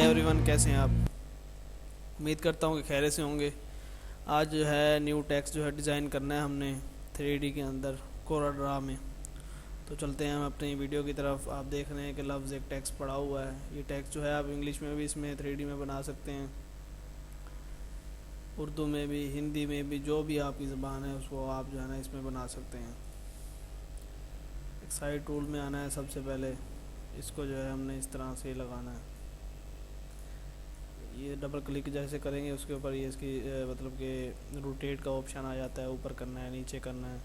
Hi everyone, कैसे हैं आप। उम्मीद करता हूँ कि खैरियत से होंगे। आज जो है न्यू टेक्स्ट जो है डिज़ाइन करना है हमने 3D के अंदर कोरा ड्रा में। तो चलते हैं हम अपनी वीडियो की तरफ। आप देख रहे हैं कि लफ्ज़ एक टेक्स्ट पड़ा हुआ है। ये टेक्स्ट जो है आप इंग्लिश में भी इसमें 3D में बना सकते हैं, उर्दू में भी, हिंदी में भी, जो भी आपकी ज़बान है उसको आप जो है ना इसमें बना सकते हैं। एक साइड टूल में आना है, सबसे पहले इसको जो है हमने इस तरह से लगाना है। ये डबल क्लिक जैसे करेंगे उसके ऊपर ये इसकी मतलब कि रोटेट का ऑप्शन आ जाता है। ऊपर करना है, नीचे करना है।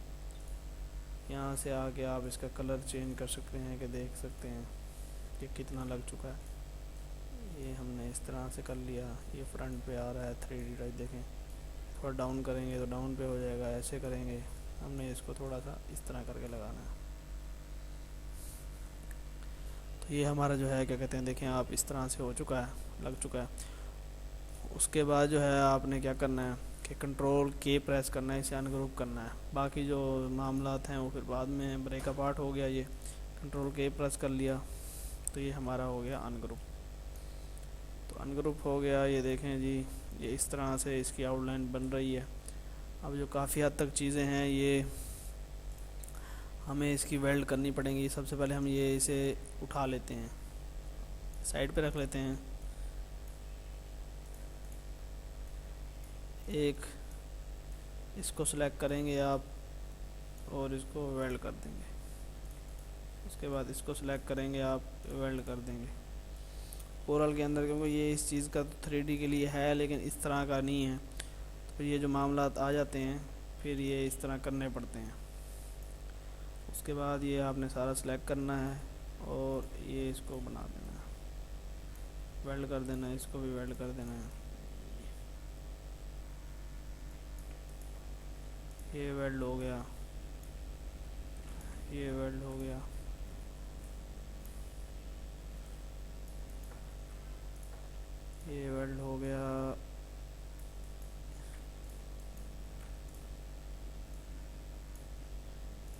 यहाँ से आके आप इसका कलर चेंज कर सकते हैं कि देख सकते हैं कि कितना लग चुका है। ये हमने इस तरह से कर लिया। ये फ्रंट पे आ रहा है 3D टाइप, देखें। थोड़ा डाउन करेंगे तो डाउन पे हो जाएगा, ऐसे करेंगे। हमने इसको थोड़ा सा इस तरह करके लगाना है। तो ये हमारा जो है क्या कहते हैं, देखें आप, इस तरह से हो चुका है, लग चुका है। उसके बाद जो है आपने क्या करना है कि कंट्रोल के प्रेस करना है, इसे अनग्रुप करना है। बाकी जो मामलात हैं वो फिर बाद में ब्रेकअप आउट हो गया। ये कंट्रोल के प्रेस कर लिया तो ये हमारा हो गया अनग्रुप। तो अनग्रुप हो गया, ये देखें जी, ये इस तरह से इसकी आउटलाइन बन रही है। अब जो काफ़ी हद तक चीज़ें हैं ये हमें इसकी वेल्ड करनी पड़ेंगी। सबसे पहले हम ये इसे उठा लेते हैं, साइड पे रख लेते हैं। एक इसको सेलेक्ट करेंगे आप और इसको वेल्ड कर देंगे। उसके बाद इसको सेलेक्ट करेंगे आप, वेल्ड कर देंगे कोरल के अंदर, क्योंकि ये इस चीज़ का तो 3D के लिए है लेकिन इस तरह का नहीं है। तो फिर ये जो मामलात आ जाते हैं फिर ये इस तरह करने पड़ते हैं। उसके बाद ये आपने सारा सेलेक्ट करना है और ये इसको बना देना है, वेल्ड कर देना है। इसको भी वेल्ड कर देना है। ये वेल्ड हो गया, ये वेल्ड हो गया। ये वेल्ड हो गया।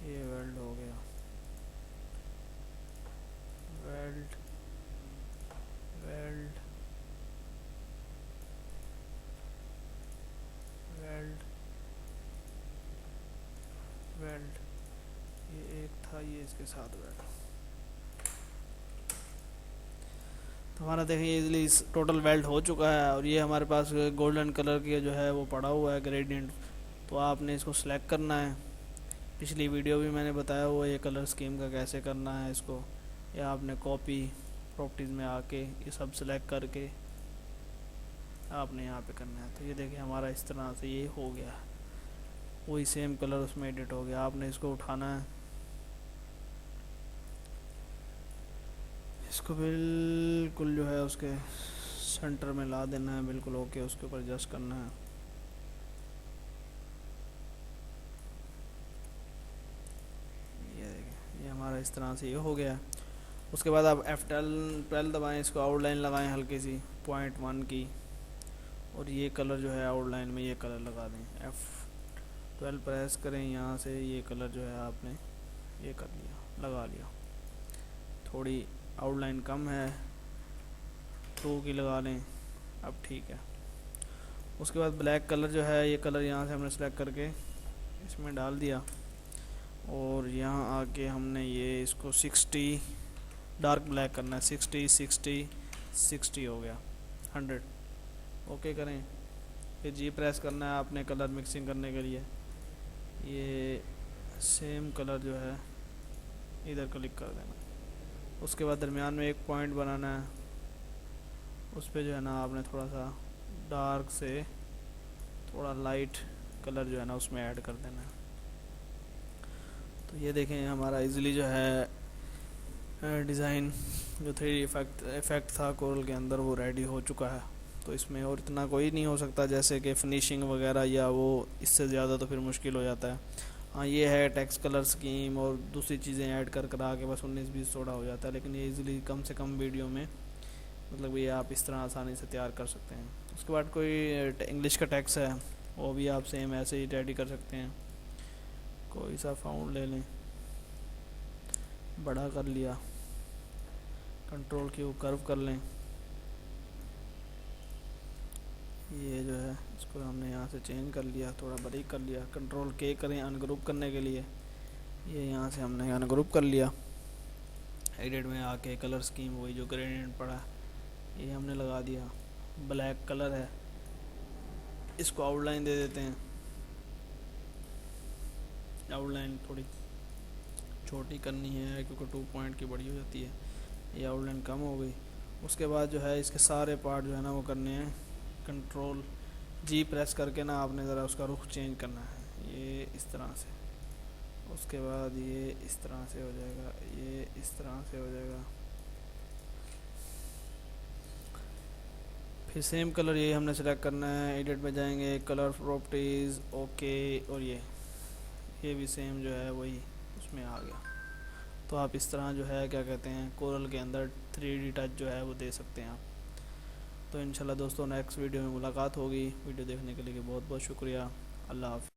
ये वेल्ड हो गया। Weld, weld, weld, weld. ये एक था, ये इसके साथ वेल्ड। तो हमारा देखिए इजली टोटल वेल्ड हो चुका है। और ये हमारे पास गोल्डन कलर की जो है वो पड़ा हुआ है ग्रेडियंट। तो आपने इसको सेलेक्ट करना है। पिछली वीडियो भी मैंने बताया हुआ ये कलर स्कीम का कैसे करना है इसको। या आपने कॉपी प्रॉपर्टीज़ में आके ये सब सेलेक्ट करके आपने यहाँ पे करना है। तो ये देखिए हमारा इस तरह से ये हो गया, वही सेम कलर उसमें एडिट हो गया। आपने इसको उठाना है, इसको बिल्कुल जो है उसके सेंटर में ला देना है, बिल्कुल ओके। उसके ऊपर एडजस्ट करना है। ये देखिए ये हमारा इस तरह से ये हो गया। उसके बाद आप F12 दबाएं, इसको आउटलाइन लगाएं हल्की सी 0.1 की। और ये कलर जो है आउटलाइन में ये कलर लगा दें। F12 प्रेस करें, यहाँ से ये कलर जो है आपने ये कर लिया, लगा लिया। थोड़ी आउटलाइन कम है, 2 की लगा लें, अब ठीक है। उसके बाद ब्लैक कलर जो है ये कलर यहाँ से हमने सेलेक्ट करके इसमें डाल दिया। और यहाँ आके हमने ये इसको 60 डार्क ब्लैक करना है। 60 60 60 हो गया, 100 ओके करें। फिर जी प्रेस करना है आपने कलर मिक्सिंग करने के लिए। ये सेम कलर जो है इधर क्लिक कर देना। उसके बाद दरमियान में एक पॉइंट बनाना है, उस पर जो है ना आपने थोड़ा सा डार्क से थोड़ा लाइट कलर जो है ना उसमें ऐड कर देना है। तो ये देखें हमारा इजीली जो है डिज़ाइन जो 3D इफ़ेक्ट था कोरल के अंदर वो रेडी हो चुका है। तो इसमें और इतना कोई नहीं हो सकता, जैसे कि फिनिशिंग वगैरह या वो इससे ज़्यादा तो फिर मुश्किल हो जाता है। हाँ ये है टेक्स्ट कलर स्कीम और दूसरी चीज़ें ऐड कर करा के बस 19-20 थोड़ा हो जाता है। लेकिन ये इजीली कम से कम वीडियो में मतलब ये आप इस तरह आसानी से तैयार कर सकते हैं। उसके बाद कोई इंग्लिश का टेक्स्ट है वो भी आप सेम ऐसे ही रेडी कर सकते हैं। कोई सा फाउंड ले लें, बड़ा कर लिया, कंट्रोल की कर्व कर लें, ये जो है इसको हमने यहाँ से चेंज कर लिया, थोड़ा बारीक कर लिया। कंट्रोल के करें अनग्रुप करने के लिए, ये यहाँ से हमने अनग्रुप कर लिया। एडिट में आके कलर स्कीम वही जो ग्रेडियंट पड़ा ये हमने लगा दिया। ब्लैक कलर है, इसको आउटलाइन दे देते हैं। आउटलाइन थोड़ी छोटी करनी है क्योंकि 2 पॉइंट की बड़ी हो जाती है, ये आउटलाइन कम हो गई। उसके बाद जो है इसके सारे पार्ट जो है ना वो करने हैं, कंट्रोल जी प्रेस करके ना आपने ज़रा उसका रुख चेंज करना है, ये इस तरह से। उसके बाद ये इस तरह से हो जाएगा, ये इस तरह से हो जाएगा। फिर सेम कलर ये हमने सेलेक्ट करना है, एडिट में जाएंगे, कलर प्रॉपर्टीज़, ओके, और ये भी सेम जो है वही उसमें आ गया। तो आप इस तरह जो है क्या कहते हैं कोरल के अंदर 3D टच जो है वो दे सकते हैं आप। तो इंशाल्लाह दोस्तों नेक्स्ट वीडियो में मुलाकात होगी। वीडियो देखने के लिए बहुत बहुत शुक्रिया। अल्लाह हाफ़िज़।